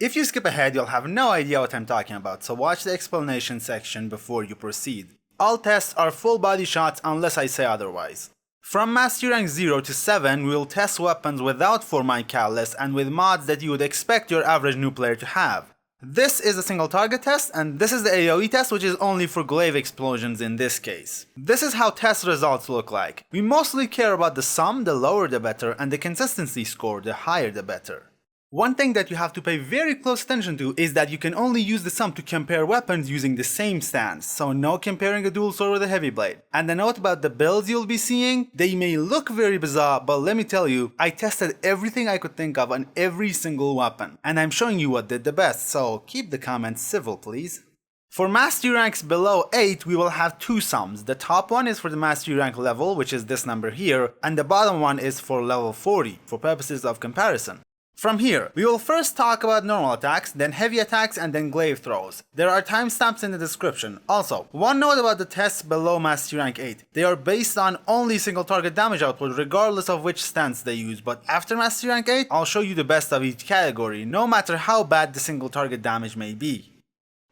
If you skip ahead, you'll have no idea what I'm talking about, so watch the explanation section before you proceed. All tests are full body shots unless I say otherwise. From Mastery Rank 0 to 7, we will test weapons without 4-Mind Catalyst and with mods that you would expect your average new player to have. This is a single target test, and this is the AoE test, which is only for glaive explosions in this case. This is how test results look like. We mostly care about the sum, the lower the better, and the consistency score, the higher the better. One thing that you have to pay very close attention to is that you can only use the sum to compare weapons using the same stance, so no comparing a dual sword with a heavy blade. And a note about the builds you'll be seeing, they may look very bizarre, but let me tell you, I tested everything I could think of on every single weapon, and I'm showing you what did the best, so keep the comments civil please. For Mastery ranks below 8, we will have two sums. The top one is for the Mastery rank level, which is this number here, and the bottom one is for level 40, for purposes of comparison. From here, we will first talk about normal attacks, then heavy attacks, and then glaive throws. There are timestamps in the description. Also, one note about the tests below Mastery Rank 8. They are based on only single target damage output regardless of which stance they use, but after Mastery Rank 8, I'll show you the best of each category, no matter how bad the single target damage may be.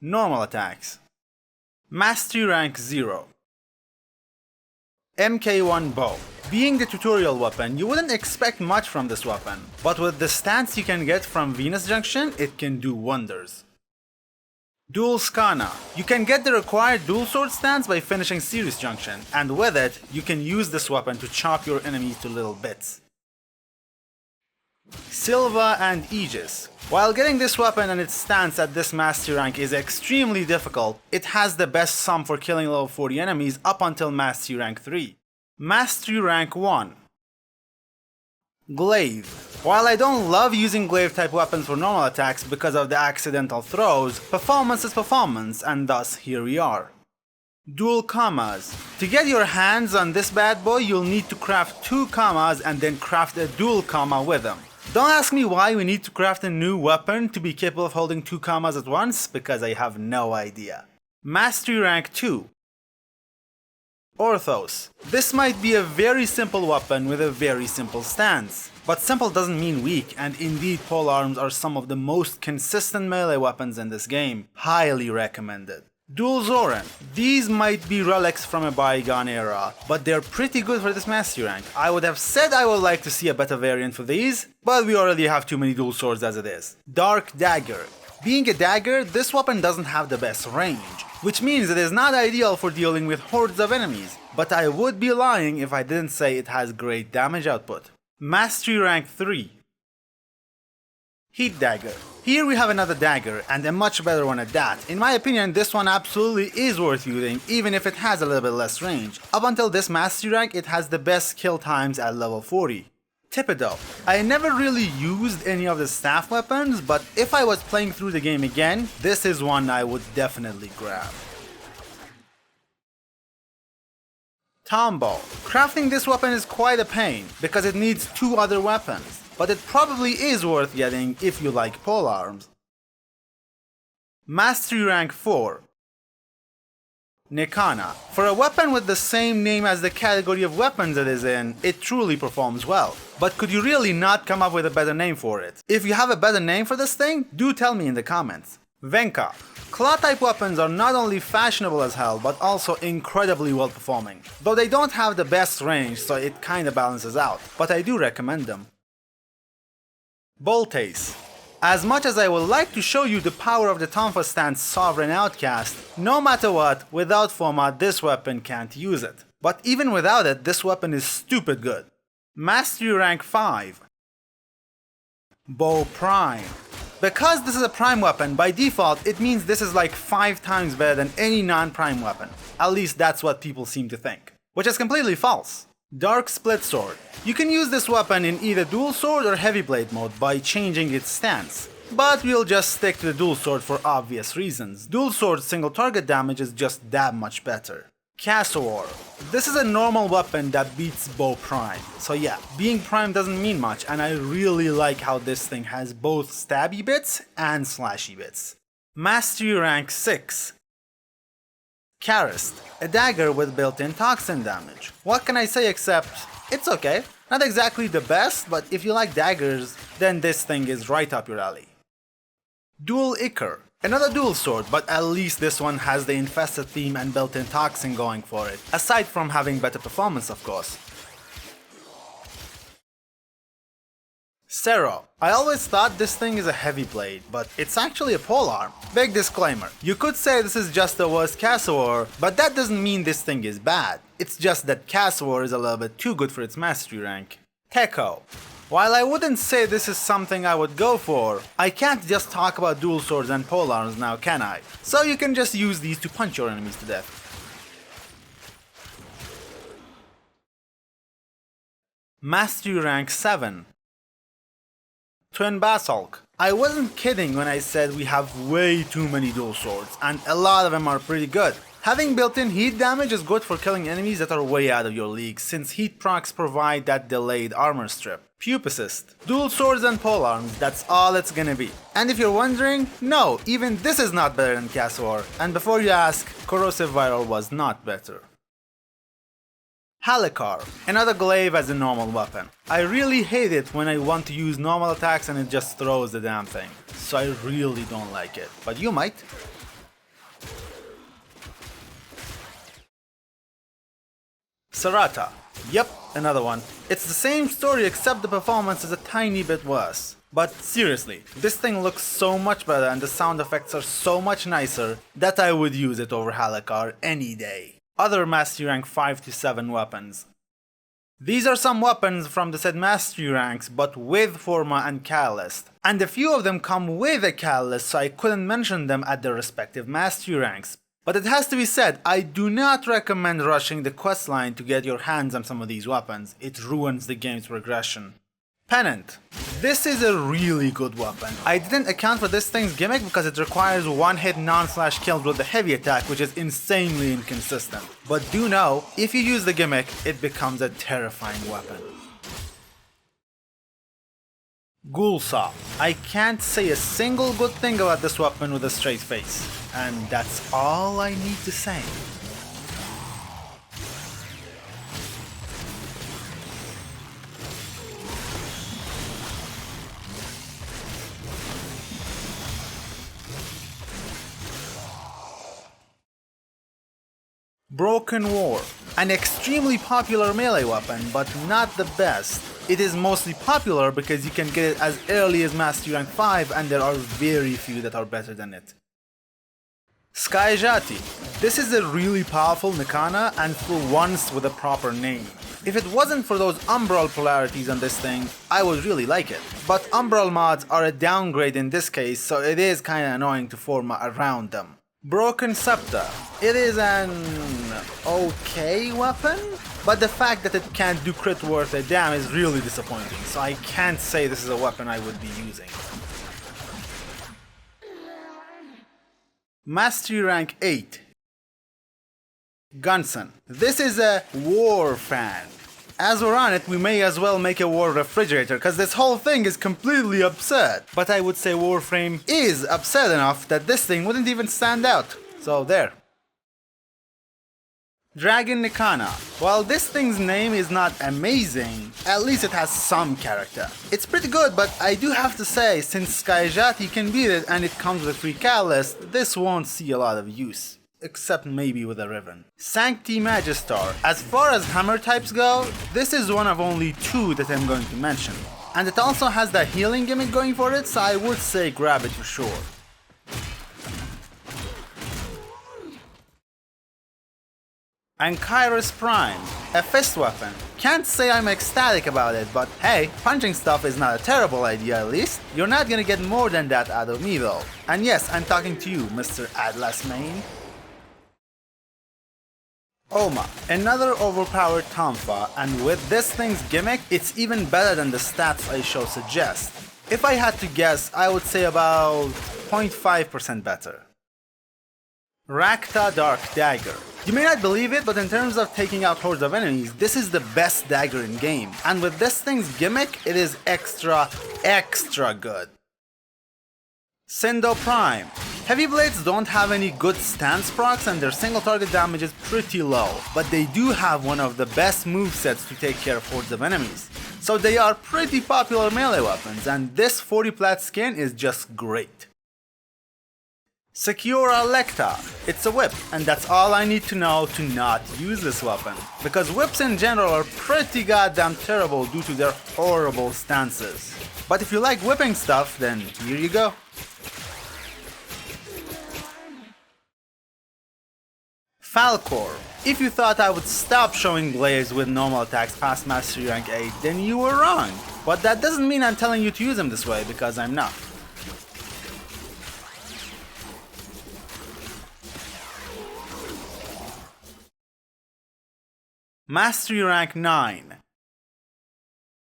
Normal attacks. Mastery Rank 0. MK1 Bow. Being the tutorial weapon, you wouldn't expect much from this weapon, but with the stance you can get from Venus Junction, it can do wonders. Dual Skana. You can get the required dual sword stance by finishing Ceres Junction, and with it, you can use this weapon to chop your enemies to little bits. Silva and Aegis. While getting this weapon and its stance at this Mastery rank is extremely difficult, it has the best sum for killing level 40 enemies up until Mastery rank 3. Mastery rank 1. Glaive. While I don't love using glaive type weapons for normal attacks because of the accidental throws, performance is performance, and thus here we are. Dual Kamas. To get your hands on this bad boy, you'll need to craft 2 Kamas and then craft a dual Kama with them. Don't ask me why we need to craft a new weapon to be capable of holding 2 Kamas at once, because I have no idea. Mastery rank 2. Orthos. This might be a very simple weapon with a very simple stance. But simple doesn't mean weak, and indeed polearms are some of the most consistent melee weapons in this game. Highly recommended. Dual Zoran. These might be relics from a bygone era, but they're pretty good for this Mastery rank. I would have said I would like to see a better variant for these, but we already have too many dual swords as it is. Dark Dagger. Being a dagger, this weapon doesn't have the best range, which means it is not ideal for dealing with hordes of enemies, but I would be lying if I didn't say it has great damage output. Mastery rank 3. Heat Dagger. Here we have another dagger, and a much better one at that. In my opinion, this one absolutely is worth using, even if it has a little bit less range. Up until this Mastery rank, it has the best kill times at level 40. Thipido. I never really used any of the staff weapons, but if I was playing through the game again, this is one I would definitely grab. Tombow. Crafting this weapon is quite a pain, because it needs 2 other weapons, but it probably is worth getting if you like polearms. Mastery rank 4. Nekana. For a weapon with the same name as the category of weapons it is in, it truly performs well. But could you really not come up with a better name for it? If you have a better name for this thing, do tell me in the comments. Venka. Claw type weapons are not only fashionable as hell, but also incredibly well performing. Though they don't have the best range, so it kinda balances out, but I do recommend them. Boltace. As much as I would like to show you the power of the Tonfa stance Sovereign Outcast, no matter what, without FOMA this weapon can't use it. But even without it, this weapon is stupid good. Mastery rank 5. Bow Prime. Because this is a prime weapon, by default it means this is like 5 times better than any non-prime weapon. At least that's what people seem to think. Which is completely false. Dark Split Sword. You can use this weapon in either dual sword or heavy blade mode by changing its stance. But we'll just stick to the dual sword for obvious reasons. Dual sword single target damage is just that much better. Castor. This is a normal weapon that beats Bow Prime. So yeah, being prime doesn't mean much, and I really like how this thing has both stabby bits and slashy bits. Mastery rank 6. Karist. A dagger with built-in toxin damage. What can I say except, it's okay. Not exactly the best, but if you like daggers, then this thing is right up your alley. Dual Ichor. Another dual sword, but at least this one has the infested theme and built-in toxin going for it, aside from having better performance of course. Zero. I always thought this thing is a heavy blade, but it's actually a polearm. Big disclaimer, you could say this is just the worst Cassowar, but that doesn't mean this thing is bad. It's just that Cassowar is a little bit too good for its mastery rank. Techo. While I wouldn't say this is something I would go for, I can't just talk about dual swords and polearms now, can I? So you can just use these to punch your enemies to death. Mastery rank 7. Twin Basalt. I wasn't kidding when I said we have way too many dual swords, and a lot of them are pretty good. Having built-in heat damage is good for killing enemies that are way out of your league, since heat procs provide that delayed armor strip. Pupicist. Dual swords and polearms, that's all it's gonna be. And if you're wondering, no, even this is not better than Cassowar. And before you ask, Corrosive Viral was not better. Halicar. Another glaive as a normal weapon. I really hate it when I want to use normal attacks and it just throws the damn thing. So I really don't like it. But you might. Sarata. Yep, another one. It's the same story except the performance is a tiny bit worse. But seriously, this thing looks so much better and the sound effects are so much nicer that I would use it over Halicar any day. Other mastery rank 5 to 7 weapons. These are some weapons from the said mastery ranks but with Forma and Catalyst. And a few of them come with a Catalyst, so I couldn't mention them at their respective mastery ranks. But it has to be said, I do not recommend rushing the questline to get your hands on some of these weapons. It ruins the game's progression. Tenet. This is a really good weapon. I didn't account for this thing's gimmick because it requires one-hit non-slash kills with the heavy attack, which is insanely inconsistent. But do know, if you use the gimmick, it becomes a terrifying weapon. Ghoul Saw. I can't say a single good thing about this weapon with a straight face. And that's all I need to say. Broken War. An extremely popular melee weapon, but not the best. It is mostly popular because you can get it as early as Mastery Rank 5 and there are very few that are better than it. Skyjati. This is a really powerful Nikana and for once with a proper name. If it wasn't for those Umbral polarities on this thing, I would really like it. But Umbral mods are a downgrade in this case, so it is kinda annoying to form around them. Broken Scepter. It is an okay weapon, but the fact that it can't do crit worth a damn is really disappointing, so I can't say this is a weapon I would be using. Mastery Rank 8. Gunson. This is a war fan. As we're on it, we may as well make a war refrigerator, cause this whole thing is completely absurd. But I would say Warframe is absurd enough that this thing wouldn't even stand out. So there. Dragon Nikana. While this thing's name is not amazing, at least it has some character. It's pretty good, but I do have to say, since Skyjati can beat it and it comes with free catalyst, this won't see a lot of use. Except maybe with a Riven. Sancti Magistar. As far as hammer types go, this is one of only 2 that I'm going to mention. And it also has that healing gimmick going for it, so I would say grab it for sure. Ankyros Prime. A fist weapon. Can't say I'm ecstatic about it, but hey, punching stuff is not a terrible idea at least. You're not gonna get more than that out of me though. And yes, I'm talking to you, Mr. Atlas Main. Oma, another overpowered Tonfa, and with this thing's gimmick, it's even better than the stats I show suggest. If I had to guess, I would say about 0.5% better. Rakta Dark Dagger. You may not believe it, but in terms of taking out hordes of enemies, this is the best dagger in game. And with this thing's gimmick, it is extra good. Sindo Prime. Heavy blades don't have any good stance procs and their single target damage is pretty low, but they do have one of the best movesets to take care of hordes of enemies. So they are pretty popular melee weapons, and this 40 plat skin is just great. Secura Lecta. It's a whip, and that's all I need to know to not use this weapon. Because whips in general are pretty goddamn terrible due to their horrible stances. But if you like whipping stuff, then here you go. Falcor. If you thought I would stop showing glaives with normal attacks past Mastery Rank 8, then you were wrong. But that doesn't mean I'm telling you to use them this way, because I'm not. Mastery Rank 9.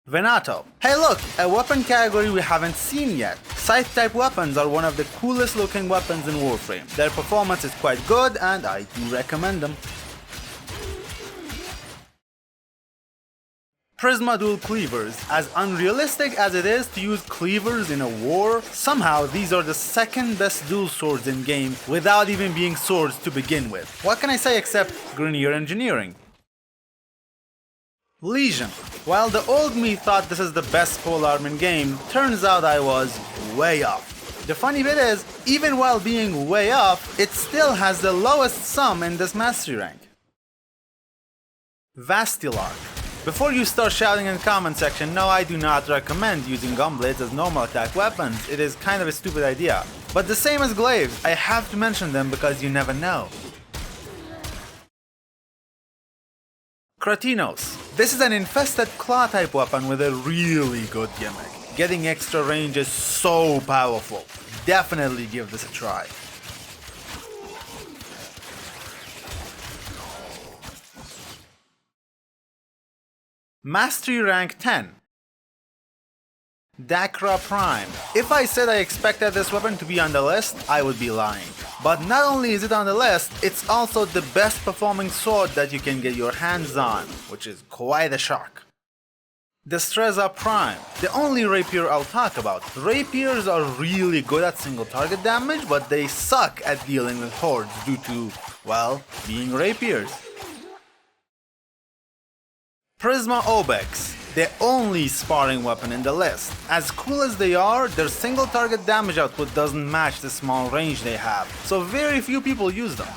Venato. Hey look, a weapon category we haven't seen yet. Scythe type weapons are one of the coolest looking weapons in Warframe. Their performance is quite good and I do recommend them. Prisma Dual Cleavers. As unrealistic as it is to use cleavers in a war, somehow these are the second best dual swords in game without even being swords to begin with. What can I say except Grineer engineering? Legion. While the old me thought this is the best polearm in game, turns out I was way off. The funny bit is, even while being way off, it still has the lowest sum in this mastery rank. Vastilark. Before you start shouting in the comment section, no, I do not recommend using gunblades as normal attack weapons. It is kind of a stupid idea. But the same as glaives, I have to mention them because you never know. Kratinos. This is an infested claw type weapon with a really good gimmick. Getting extra range is so powerful. Definitely give this a try. Mastery Rank 10. Dakra Prime. If I said I expected this weapon to be on the list, I would be lying. But not only is it on the list, it's also the best performing sword that you can get your hands on, which is quite a shock. Destreza Prime. The only rapier I'll talk about. Rapiers are really good at single target damage, but they suck at dealing with hordes due to, well, being rapiers. Prisma Obex. The only sparring weapon in the list. As cool as they are, their single target damage output doesn't match the small range they have, so very few people use them.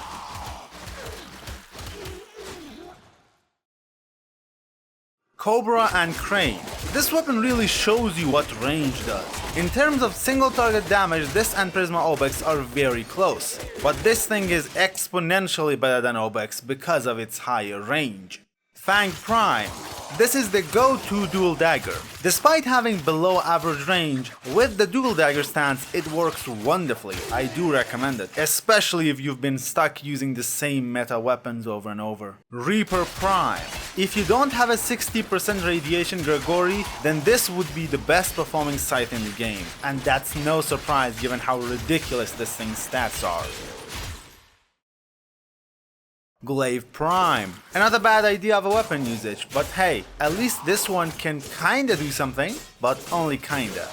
Cobra and Crane. This weapon really shows you what range does. In terms of single target damage, this and Prisma Obex are very close, but this thing is exponentially better than Obex because of its higher range. Fang Prime. This is the go-to dual dagger. Despite having below average range, with the dual dagger stance it works wonderfully. I do recommend it, especially if you've been stuck using the same meta weapons over and over. Reaper Prime. If you don't have a 60% radiation Gregory, then this would be the best performing scythe in the game. And that's no surprise given how ridiculous this thing's stats are. Glaive Prime. Another bad idea of a weapon usage, but hey, at least this one can kinda do something, but only kinda.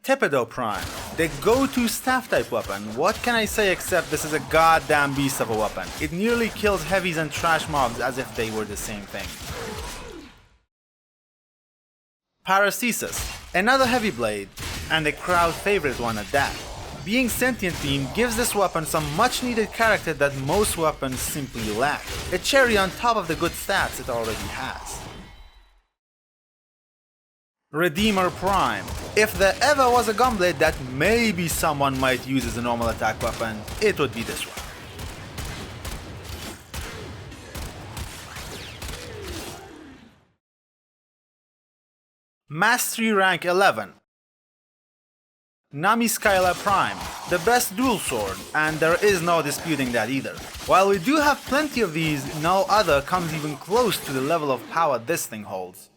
Tepedo Prime. The go-to staff type weapon. What can I say except this is a goddamn beast of a weapon. It nearly kills heavies and trash mobs as if they were the same thing. Paracesis. Another heavy blade, and a crowd favorite one at that. Being sentient beam gives this weapon some much needed character that most weapons simply lack. A cherry on top of the good stats it already has. Redeemer Prime. If there ever was a gunblade that maybe someone might use as a normal attack weapon, it would be this one. Mastery Rank 11. Nami Skyla Prime. The best dual sword, and there is no disputing that either. While we do have plenty of these, no other comes even close to the level of power this thing holds.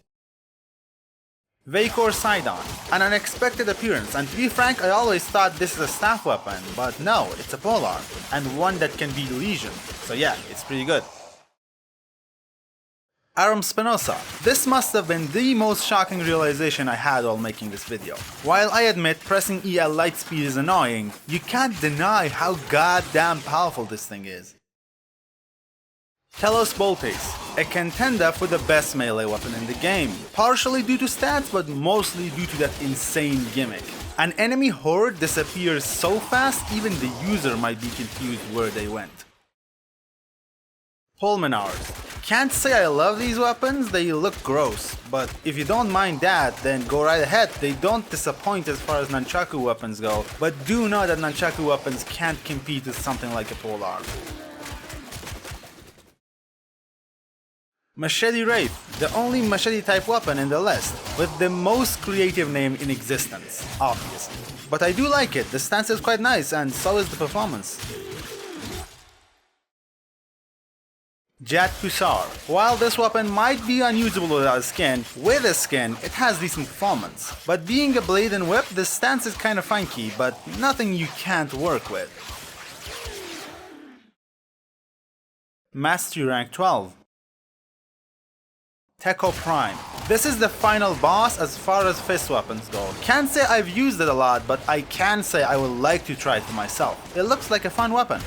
Vacor Sidon, an unexpected appearance, and to be frank, I always thought this is a staff weapon, but no, it's a polearm, and one that can be Legion, so yeah, it's pretty good. Aram Spinoza. This must have been the most shocking realization I had while making this video. While I admit pressing E at light speed is annoying, you can't deny how goddamn powerful this thing is. Telos Boltes, a contender for the best melee weapon in the game, partially due to stats but mostly due to that insane gimmick. An enemy horde disappears so fast even the user might be confused where they went. Pulminars. Can't say I love these weapons, they look gross, but if you don't mind that, then go right ahead. They don't disappoint as far as nunchaku weapons go, but do know that nunchaku weapons can't compete with something like a polearm. Machete Wraith, the only machete type weapon in the list, with the most creative name in existence, obviously. But I do like it, the stance is quite nice and so is the performance. Jat Kusar. While this weapon might be unusable without a skin, with a skin it has decent performance. But being a blade and whip, the stance is kinda funky, but nothing you can't work with. Mastery Rank 12. Tekko Prime. This is the final boss as far as fist weapons go. Can't say I've used it a lot, but I can say I would like to try it for myself. It looks like a fun weapon.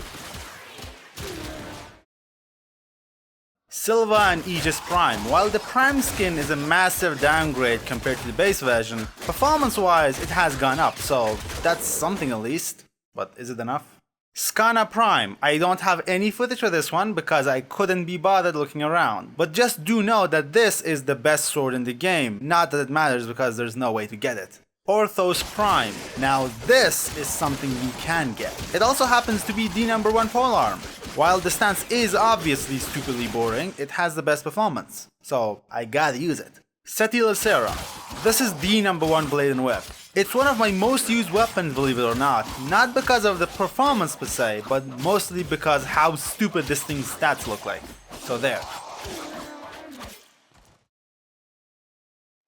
Silva and Aegis Prime. While the Prime skin is a massive downgrade compared to the base version, performance-wise it has gone up, so that's something at least. But is it enough? Skana Prime. I don't have any footage for this one because I couldn't be bothered looking around. But just do know that this is the best sword in the game, not that it matters because there's no way to get it. Orthos Prime. Now this is something you can get. It also happens to be the #1 polearm. While the stance is obviously stupidly boring, it has the best performance. So I gotta use it. Seti Lacera. This is the #1 blade and whip. It's one of my most used weapons, believe it or not because of the performance per se, but mostly because how stupid this thing's stats look like. So there.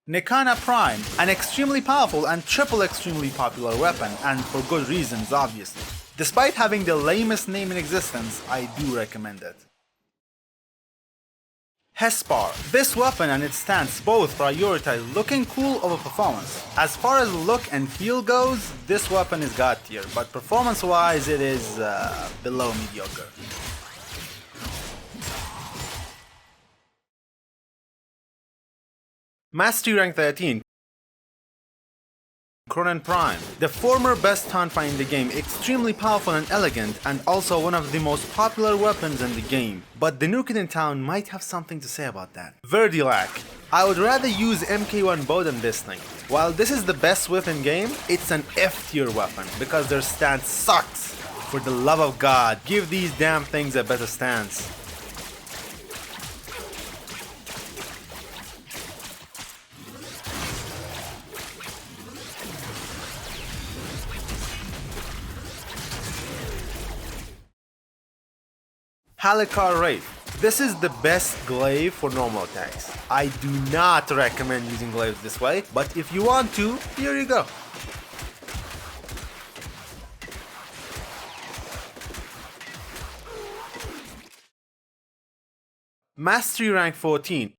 Nekana Prime, an extremely powerful and triple extremely popular weapon, and for good reasons obviously. Despite having the lamest name in existence, I do recommend it. Hespar. This weapon and its stance both prioritize looking cool over performance. As far as look and feel goes, this weapon is god tier, but performance wise it is below mediocre. Mastery Rank 13. Cronen Prime, the former best tonfa in the game, extremely powerful and elegant, and also one of the most popular weapons in the game. But the Nuken in town might have something to say about that. Verdilac. I would rather use MK1 bow than this thing. While this is the best whip in game, it's an F tier weapon because their stance sucks. For the love of God, give these damn things a better stance. Halakar Wraith. This is the best glaive for normal attacks. I do not recommend using glaives this way, but if you want to, here you go. Mastery Rank 14.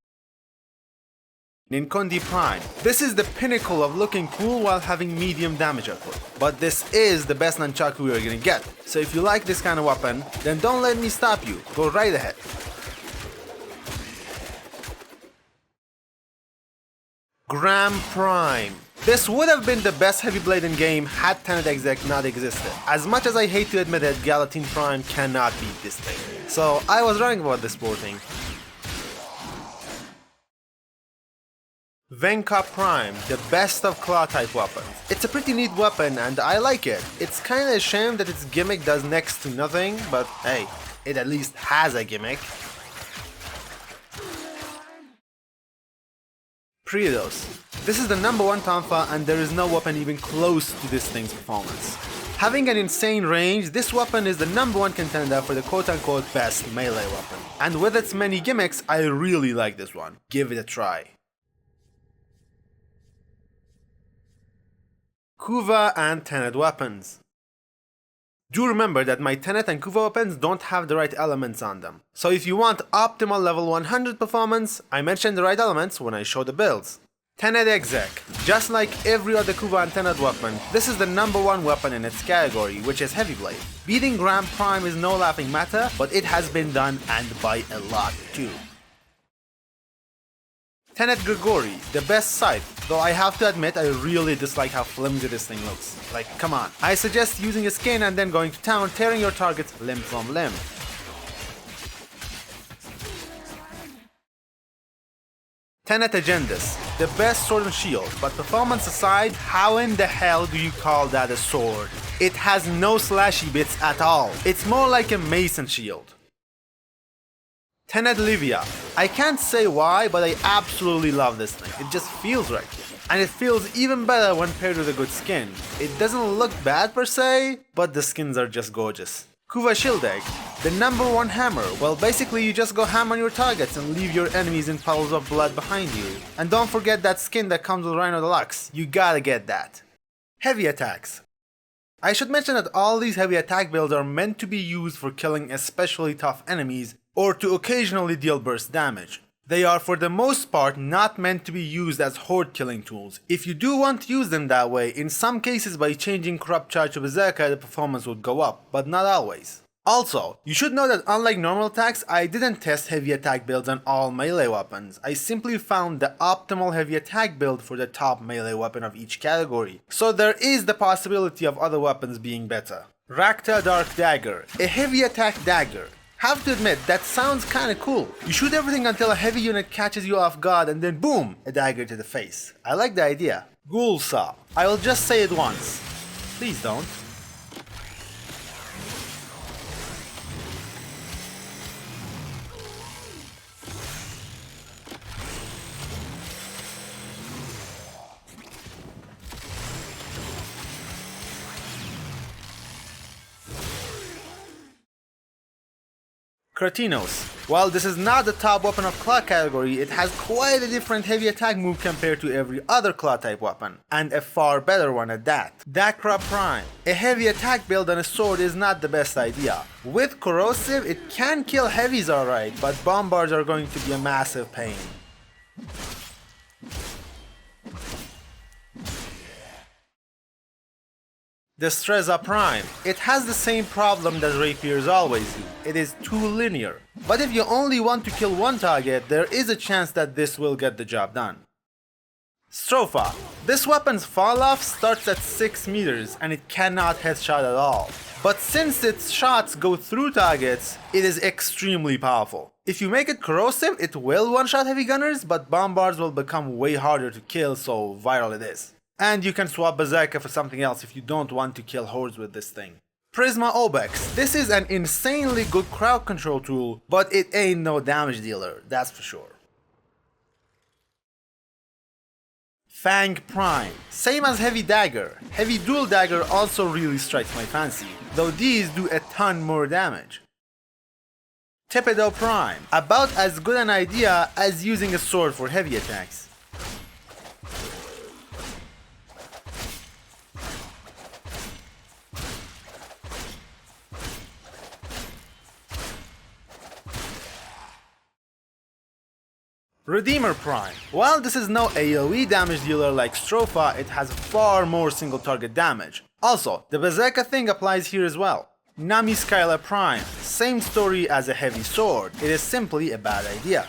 Ninkondi Prime. This is the pinnacle of looking cool while having medium damage output. But this is the best nunchaku you're gonna get. So if you like this kind of weapon, then don't let me stop you. Go right ahead. Gram Prime. This would have been the best heavy blade in game had Tenet exec not existed. As much as I hate to admit it, Galatine Prime cannot beat this thing. So I was wrong about this poor thing. Venka Prime, the best of claw type weapons. It's a pretty neat weapon and I like it. It's kinda a shame that its gimmick does next to nothing, but hey, it at least has a gimmick. Pridos. This is the #1 tonfa and there is no weapon even close to this thing's performance. Having an insane range, this weapon is the #1 contender for the quote-unquote best melee weapon. And with its many gimmicks, I really like this one. Give it a try. Kuva and Tenet weapons. Do remember that my Tenet and Kuva weapons don't have the right elements on them. So if you want optimal level 100 performance, I mentioned the right elements when I show the builds. Tenet Exec. Just like every other Kuva and Tenet weapon, this is the #1 weapon in its category, which is Heavy Blade. Beating Grand Prime is no laughing matter, but it has been done, and by a lot too. Tenet Grigori, the best scythe, though I have to admit I really dislike how flimsy this thing looks. Like, come on. I suggest using a skin and then going to town, tearing your targets limb from limb. Tenet Agendas, the best sword and shield, but performance aside, how in the hell do you call that a sword? It has no slashy bits at all. It's more like a mace and shield. Tenet Livia. I can't say why, but I absolutely love this thing. It just feels right. And it feels even better when paired with a good skin. It doesn't look bad per se, but the skins are just gorgeous. Kuva Shield Egg, the #1 hammer. Well, basically you just go ham on your targets and leave your enemies in puddles of blood behind you. And don't forget that skin that comes with Rhino Deluxe. You gotta get that. Heavy attacks. I should mention that all these heavy attack builds are meant to be used for killing especially tough enemies, or to occasionally deal burst damage. They are for the most part not meant to be used as horde killing tools. If you do want to use them that way, in some cases by changing Corrupt Charge to Berserker the performance would go up, but not always. Also, you should know that unlike normal attacks, I didn't test heavy attack builds on all melee weapons. I simply found the optimal heavy attack build for the top melee weapon of each category. So there is the possibility of other weapons being better. Rakta Dark Dagger, a heavy attack dagger. Have to admit, that sounds kinda cool. You shoot everything until a heavy unit catches you off guard and then boom, a dagger to the face. I like the idea. Ghoul Saw. I will just say it once. Please don't. Kratinos. While this is not the top weapon of Claw category, it has quite a different heavy attack move compared to every other Claw type weapon, and a far better one at that. Dakra Prime. A heavy attack build on a sword is not the best idea. With Corrosive, it can kill heavies alright, but bombards are going to be a massive pain. The Streza Prime. It has the same problem that rapiers always do. It is too linear. But if you only want to kill one target, there is a chance that this will get the job done. Stropha. This weapon's fall off starts at 6 meters and it cannot headshot at all. But since its shots go through targets, it is extremely powerful. If you make it corrosive, it will one-shot heavy gunners, but bombards will become way harder to kill, so viral it is. And you can swap Berserker for something else if you don't want to kill hordes with this thing. Prisma Obex. This is an insanely good crowd control tool, but it ain't no damage dealer, that's for sure. Fang Prime. Same as Heavy Dagger. Heavy Dual Dagger also really strikes my fancy, though these do a ton more damage. Tepedo Prime. About as good an idea as using a sword for heavy attacks. Redeemer Prime. While this is no AoE damage dealer like Stropha, it has far more single target damage. Also, the Berserker thing applies here as well. Nami Skylar Prime. Same story as a heavy sword, it is simply a bad idea.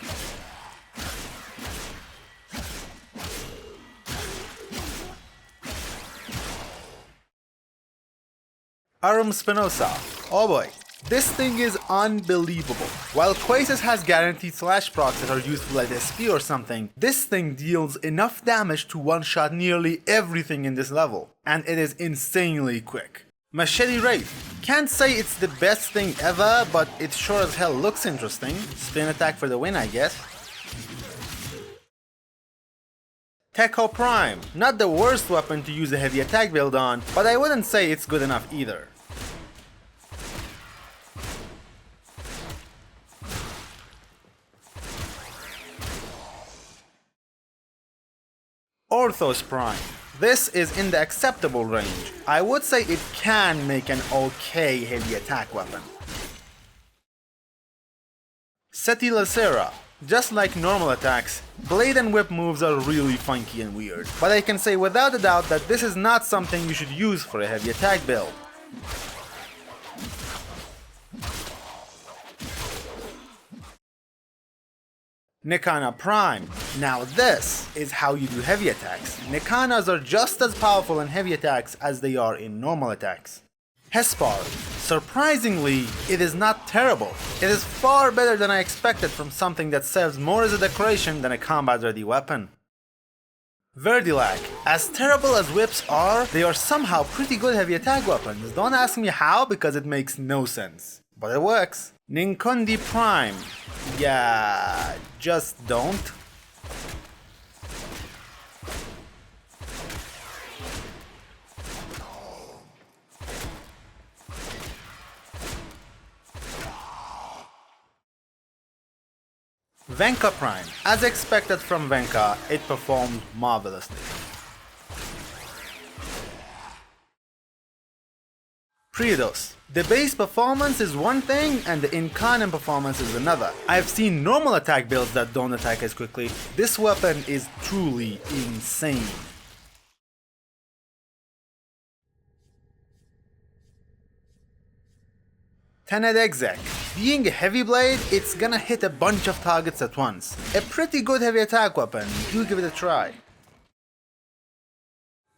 Arum Spinoza. Oh boy. This thing is unbelievable. While Quasis has guaranteed slash procs that are useful at SP or something, this thing deals enough damage to one-shot nearly everything in this level, and it is insanely quick. Machete Wraith. Can't say it's the best thing ever, but it sure as hell looks interesting. Spin attack for the win, I guess. Tekko Prime. Not the worst weapon to use a heavy attack build on, but I wouldn't say it's good enough either. Orthos Prime. This is in the acceptable range. I would say it can make an okay heavy attack weapon. Seti Lacera. Just like normal attacks, blade and whip moves are really funky and weird, but I can say without a doubt that this is not something you should use for a heavy attack build. Nikana Prime. Now this is how you do heavy attacks. Nikanas are just as powerful in heavy attacks as they are in normal attacks. Hespar. Surprisingly, it is not terrible. It is far better than I expected from something that serves more as a decoration than a combat-ready weapon. Verdilac. As terrible as whips are, they are somehow pretty good heavy attack weapons. Don't ask me how, because it makes no sense. But it works. Ninkundi Prime. Yeah, just don't. Venka Prime. As expected from Venka, it performed marvelously. Priados. The base performance is one thing and the incarnate performance is another. I've seen normal attack builds that don't attack as quickly. This weapon is truly insane. Tenet Exec. Being a heavy blade, it's gonna hit a bunch of targets at once. A pretty good heavy attack weapon, do give it a try.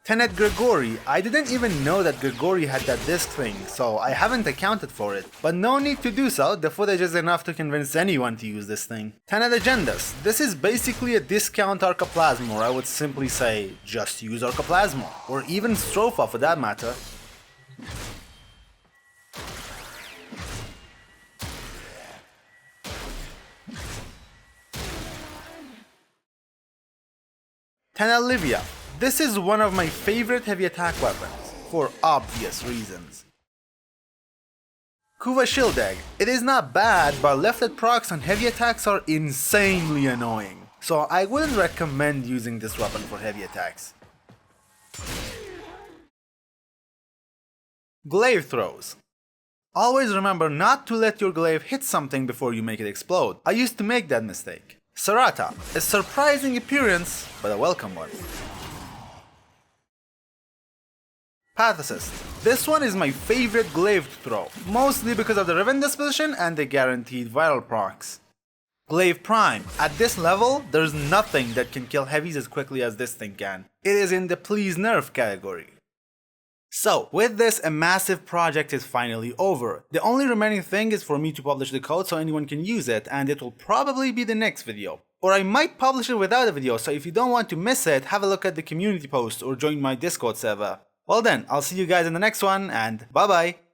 Tenet Gregory. I didn't even know that Gregory had that disc thing, so I haven't accounted for it. But no need to do so, the footage is enough to convince anyone to use this thing. Tenet Agendas. This is basically a discount Arcoplasma, or I would simply say, just use Arcoplasma. Or even Stropha for that matter. Tenet Livia. This is one of my favorite heavy attack weapons, for obvious reasons. Kuva Shieldegg. It is not bad, but left-handed procs on heavy attacks are insanely annoying, so I wouldn't recommend using this weapon for heavy attacks. Glaive Throws. Always remember not to let your glaive hit something before you make it explode. I used to make that mistake. Sarata. A surprising appearance, but a welcome one. Path Assist. This one is my favorite glaive throw, mostly because of the Riven disposition and the guaranteed viral procs. Glaive Prime. At this level, there's nothing that can kill heavies as quickly as this thing can. It is in the please nerf category. So, with this, a massive project is finally over. The only remaining thing is for me to publish the code so anyone can use it, and it will probably be the next video. Or I might publish it without a video, so if you don't want to miss it, have a look at the community post or join my Discord server. Well then, I'll see you guys in the next one, and bye bye!